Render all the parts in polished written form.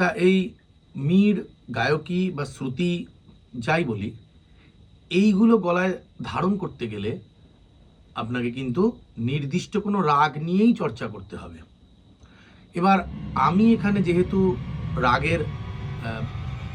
তা এই মীর, গায়কী বা শ্রুতি যাই বলি, এইগুলো গলায় ধারণ করতে গেলে আপনাকে কিন্তু নির্দিষ্ট কোনো রাগ নিয়েই চর্চা করতে হবে। এবার আমি এখানে যেহেতু রাগের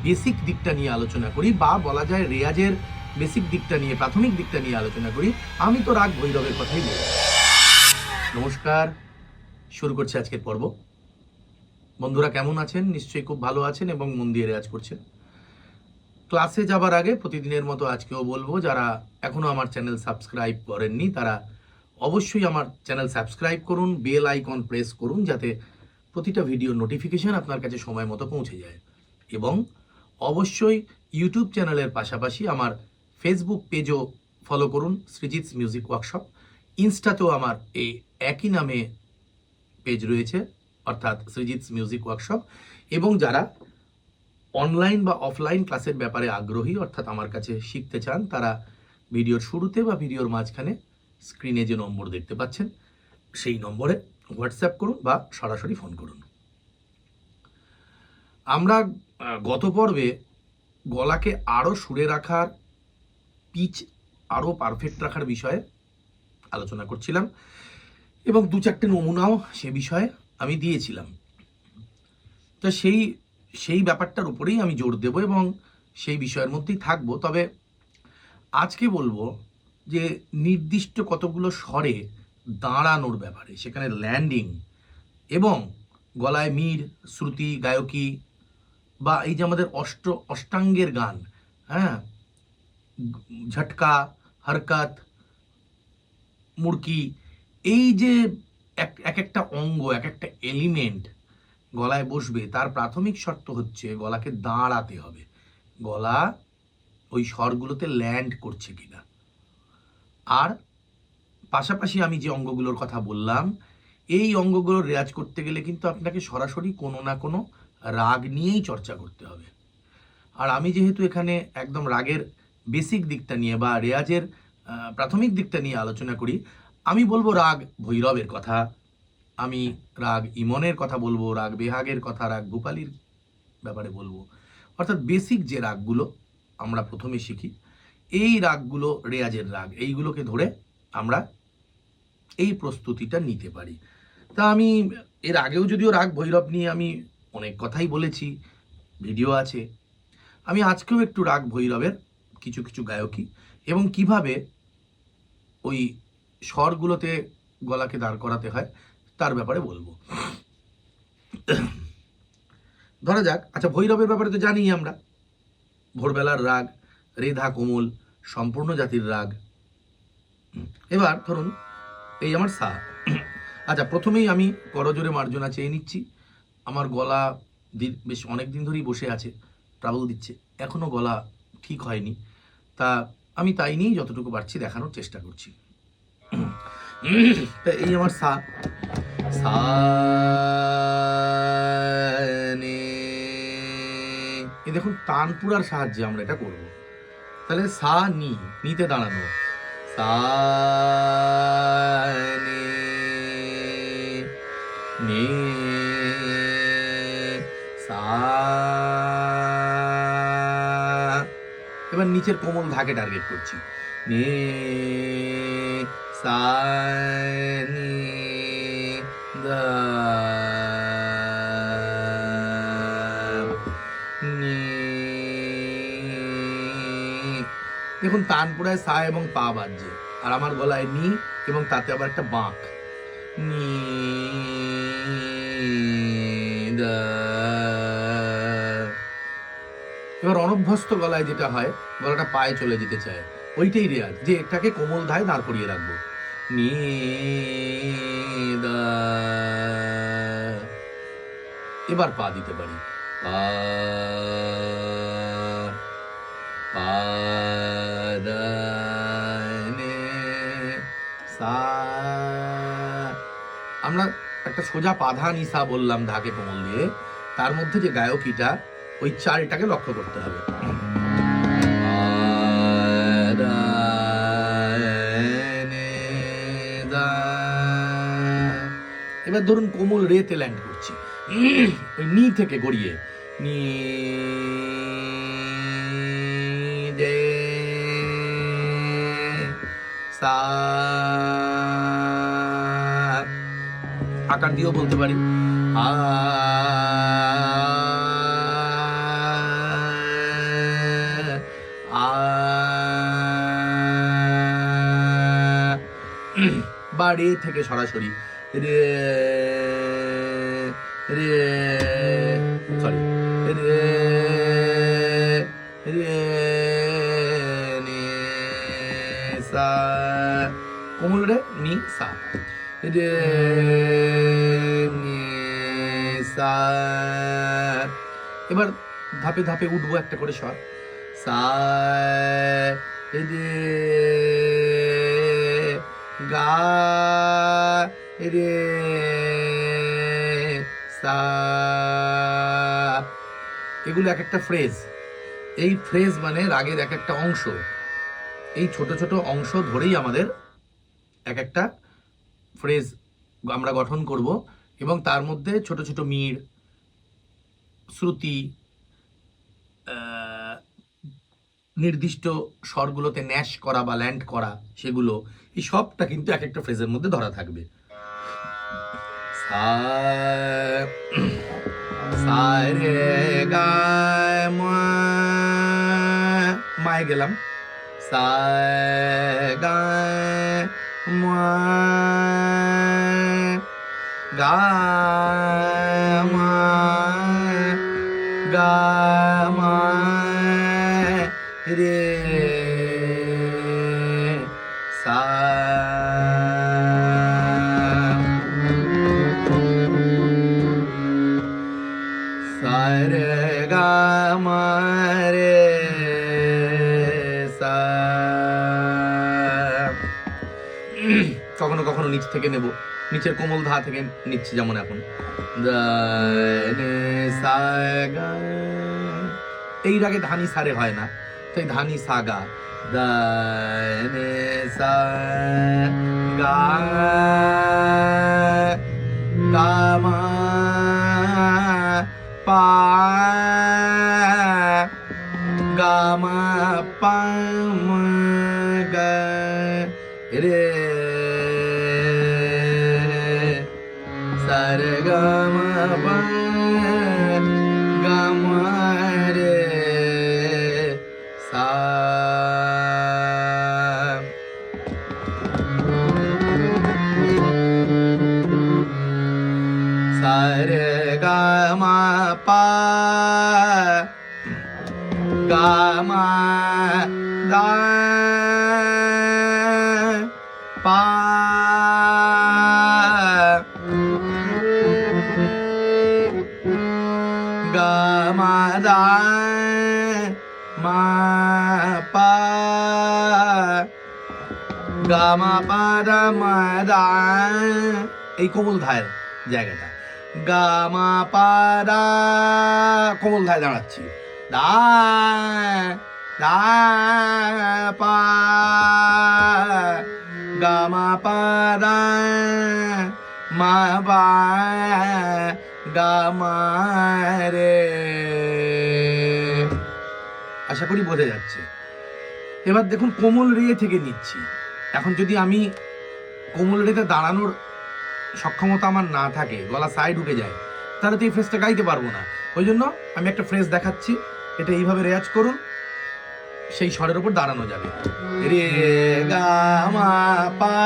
বেসিক দিকটা নিয়ে আলোচনা করি, বা বলা যায় রেয়াজের বেসিক দিকটা নিয়ে, প্রাথমিক দিকটা নিয়ে আলোচনা করি, আমি তো রাগ ভৈরবের কথাই বলব। নমস্কার, শুরু করছি আজকের পর্ব। বন্ধুরা কেমন আছেন? নিশ্চয়ই খুব ভালো আছেন এবং মন দিয়ে রেয়াজ করছেন। ক্লাসে যাবার আগে প্রতিদিনের মতো আজকেও বলবো, যারা এখনো আমার চ্যানেল সাবস্ক্রাইব করেননি তারা অবশ্যই আমার চ্যানেল সাবস্ক্রাইব করুন, বেল আইকন প্রেস করুন, যাতে প্রতিটা ভিডিওর নোটিফিকেশন আপনার কাছে সময় মতো পৌঁছে যায়। এবং অবশ্যই ইউটিউব চ্যানেলের পাশাপাশি আমার ফেসবুক পেজও ফলো করুন, সৃজিৎস মিউজিক ওয়ার্কশপ। ইনস্টাতেও আমার এই একই নামে পেজ রয়েছে, অর্থাৎ সৃজিৎস মিউজিক ওয়ার্কশপ। এবং যারা অনলাইন বা অফলাইন ক্লাসের ব্যাপারে আগ্রহী, অর্থাৎ আমার কাছে শিখতে চান, তারা ভিডিওর শুরুতে বা ভিডিওর মাঝখানে স্ক্রিনে যে নম্বর দেখতে পাচ্ছেন সেই নম্বরে হোয়াটসঅ্যাপ করুন বা সরাসরি ফোন করুন। আমরা গত পর্বে গলাকে আরও সুরে রাখার, পিচ আরও পারফেক্ট রাখার বিষয়ে আলোচনা করছিলাম এবং দু চারটে নমুনাও সে বিষয়ে আমি দিয়েছিলাম। তো সেই ব্যাপারটার উপরেই আমি জোর দেব এবং সেই বিষয়ের মধ্যেই থাকবো। তবে আজকে বলবো যে নির্দিষ্ট কতগুলো স্বরে দাঁড়ানোর ব্যাপারে, সেখানে ল্যান্ডিং এবং গলায় মীর, শ্রুতি, গায়কী বা এই যে আমাদের অষ্টাঙ্গের গান, হ্যাঁ, ঝটকা, হরকত, মুড়কি, এই যে এক একটা অঙ্গ, এক একটা এলিমেন্ট গলায় বসবে, তার প্রাথমিক শর্ত হচ্ছে গলাকে দাঁড়াতে হবে। গলা ওই স্বরগুলোতে ল্যান্ড করছে কিনা। আর পাশাপাশি আমি যে অঙ্গগুলোর কথা বললাম, এই অঙ্গগুলোর রেয়াজ করতে গেলে কিন্তু আপনাকে সরাসরি কোনো না কোনো রাগ নিয়েই চর্চা করতে হবে। আর আমি যেহেতু এখানে একদম রাগের বেসিক দিকটা নিয়ে বা রেয়াজের প্রাথমিক দিকটা নিয়ে আলোচনা করি, আমি বলবো রাগ ভৈরবের কথা, আমি রাগ ইমনের কথা বলবো, রাগ বেহাগের কথা, রাগ ভূপালির ব্যাপারে বলবো। অর্থাৎ বেসিক যে রাগগুলো আমরা প্রথমে শিখি, এই রাগগুলো রেয়াজের রাগ, এইগুলোকে ধরে আমরা এই প্রস্তুতিটা নিতে পারি। তা আমি এর আগেও যদিও রাগ ভৈরব নিয়ে আমি অনেক কথাই বলেছি, ভিডিও আছে। আমি আজকেও একটু রাগ ভৈরবের কিছু কিছু গায়কী এবং কিভাবে ওই স্বরগুলোতে গলাকে দাঁড় করাতে হয় তার ব্যাপারে বলবো। ধরা যাক, আচ্ছা, ভৈরবের ব্যাপারে তো জানি আমরা, ভোরবেলার রাগ, রেধা কোমল, সম্পূর্ণ জাতির রাগ। এবার ধরুন এই আমার সা। আচ্ছা, প্রথমেই আমি করজোরে মার্জনা চেয়ে নিচ্ছি। আমার গলা বেশ অনেক দিন ধরেই বসে আছে, ট্রাবল দিচ্ছে, এখনো গলা ঠিক হয়নি। তা আমি তাই নিয়েই যতটুকু পারছি দেখানোর চেষ্টা করছি। তা এই আমার সা, সা নে, এই দেখুন তানপুরার সাহায্যে আমরা এটা করব। তাহলে সা নি, নিতে দাঁড়ানো, সা নে নে, সা। এবার নিচের কোমল ধাকে টার্গেট করছি, নে সা নি দা নি। দেখুন তানপুরায় সা এবং পা বাজছে, আর আমার গলায় নি এবং তাতে আবার একটা বাঁক, নি দা। এবার অনভ্যস্ত গলায় যেটা হয়, গলাটা পায়ে চলে যেতে চায়, ওইটাই রেয়াজ, যে এটাকে কোমল ধায় দাঁড় করিয়ে রাখবো, নি দা। এবার পা দিতে পারি, পা পা দা নে সা। আমরা একটা সোজা পাধা নিসা বললাম ধাকে কোমল দিয়ে, তার মধ্যে যে গায়কীটা, ওই চালটাকে লক্ষ্য করতে হবে। এবার ধরুন কোমল রেতে ল্যান্ড করছি, ওই নি থেকে গড়িয়ে নি দে সা, আকার দিয়েও বলতে পারি আ, আ, বা রে থেকে সরাসরি রে রে, সরি রে রে নে সা, কোমল রে নি সা রে নে সা। এবার ধাপে ধাপে উঠবো একটা করে স্বর, সা রে গা রে সা। এগুলো এক একটা ফ্রেজ। এই ফ্রেজ মানে রাগের এক একটা অংশ। এই ছোট ছোট অংশ ধরেই আমাদের এক একটা ফ্রেজ আমরা গঠন করব, এবং তার মধ্যে ছোট ছোট মিড়, শ্রুতি, নির্দিষ্ট স্বরগুলোতে ন্যাশ করা বা ল্যান্ড করা, সেগুলো এই সবটা কিন্তু এক একটা ফ্রেজের মধ্যে ধরা থাকবে। সা সা রে গা মা, মায়ে গেলাম, সা গা মা গা মা গা মা রে সা। সা রে গা মা রে সা। কখনো কখনো নিচ থেকে নেব, নিচের কোমল ধা থেকে নিচ্ছি, যেমন এখন সা গা। এই রাগে ধানি সারে হয় না, তাই ধানি সা গা সা গা গা মা পা গা মা পা মা গা রে সা রে গা মা পা গা মা রে সা। সা রে গা মা পা গা মা দা পা গা মা দা মা পা গা মা পা দা মা দা, এই কোমল ধায়ের জায়গাটা গা মা পা দা, কোমল ধায় দাঁড়াচ্ছি, দা দা পা গা মা পা দা মা বা গা মা রে। আশা করি বোঝা যাচ্ছে। এবার দেখুন কোমল রে থেকে নিচ্ছি। এখন যদি আমি কোমল রেতে দাঁড়ানোর সক্ষমতা আমার না থাকে, গলা সাইড ঢুকে যায়, তাহলে তো এই ফ্রেজটা গাইতে পারবো না। ওই জন্য আমি একটা ফ্রেজ দেখাচ্ছি, এটা এইভাবে রেয়াজ করুন, সেই স্বরের উপর দাঁড়ানো যাবে। রে গা মা পা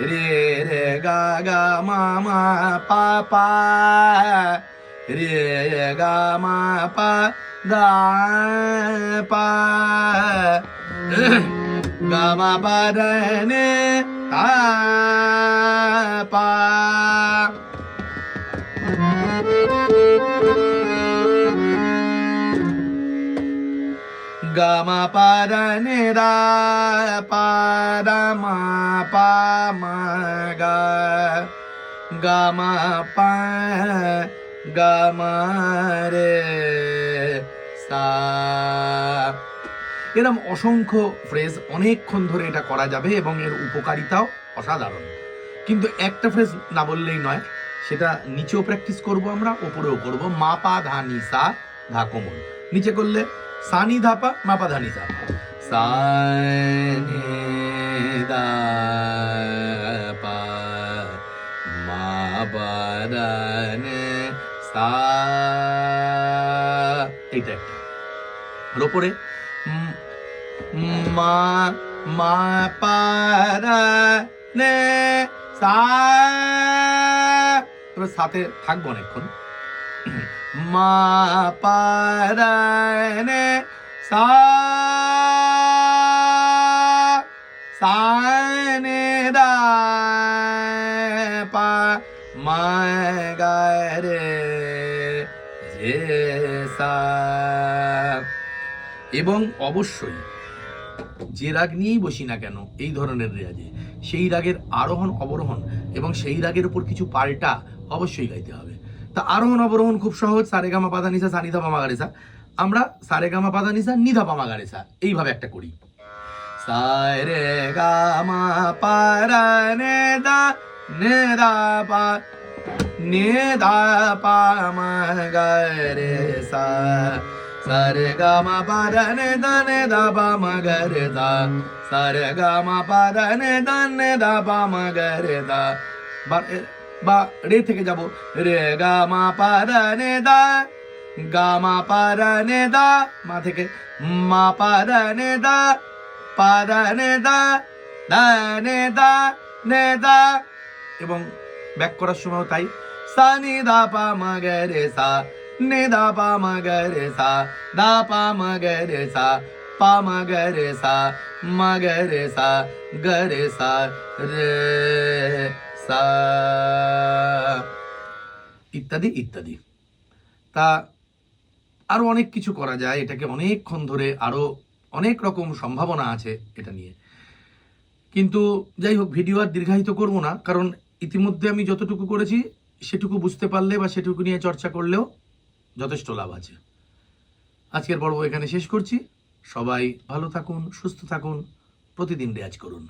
রে রে গা গা মা মা পা পা রে গা মা পা দা পা গা মা পা রে নে তা পা। গা মা পা রে নে দা পা দা মা পা মা গা গা মা পা গা মা রে সা। এরকম অসংখ্য ফ্রেজ অনেকক্ষণ ধরে এটা করা যাবে এবং এর উপকারিতাও অসাধারণ। কিন্তু একটা ফ্রেজ না বললেই নয়, সেটা নিচেও প্র্যাকটিস করব আমরা, ওপরেও করব। মা পা ধা নি সা ধা কোমল, নিচে করলে সা নি ধা পা, মা পা ধা নি সা, সা নি ধা পা মা পা ধা নি সা, এইটা একটা। আর ওপরে মা মা পা ধা নে সা, এবার সাথে থাকবো অনেকক্ষণ। মা পা ধা নে সা, সা নে ধা পা মা গা রে রে সা। এবং অবশ্যই যে রাগ নিয়েই বসি না কেন এই ধরনের রেয়াজে, সেই রাগের আরোহণ অবরোহণ এবং সেই রাগের উপর কিছু পাল্টা অবশ্যই গাইতে হবে। তা আরোহণ অবরোহণ খুব সহজ, সারেগামা পাদা নিসা সা নিধা পামা গা রে সা। আমরা সারেগামা পাদা নিসা নিধা পামা গা রে সা এইভাবে একটা করি। সারেগামা পারা নে দা পা নে দা পা মা গা রে সা, সারেগামা পারা নে দা পা মা গা রে সা, সারেগামা পারা নে দা পা মা গা রে সা। বা রে থেকে যাব, রে গা মা পারা নে দা, গা মা পারা নে দা, মা থেকে মা পারা নে দা, পারা নে দা, দা নে দা, নে দা। এবং ব্যাক করার সময় তাই, সা নি দা পা মা গা রে সা, নে দা পা মা গা রে সা, দা পা মা গা রে সা, পা মা গা রে সা, মা গা রে সা, গা রে সা, রে সা, ইত্যাদি ইত্যাদি। তা আরো অনেক কিছু করা যায়, এটাকে অনেকক্ষণ ধরে আরো অনেক রকম সম্ভাবনা আছে এটা নিয়ে। কিন্তু যাই হোক, ভিডিও আর দীর্ঘায়িত করব না, কারণ ইতিমধ্যে আমি যতটুকু করেছি সেটুকু বুঝতে পারলে বা সেটুকু নিয়ে চর্চা করলেও যথেষ্ট লাভ আছে। আজকের পর্ব এখানে শেষ করছি। সবাই ভালো থাকুন, সুস্থ থাকুন, প্রতিদিন রেয়াজ করুন।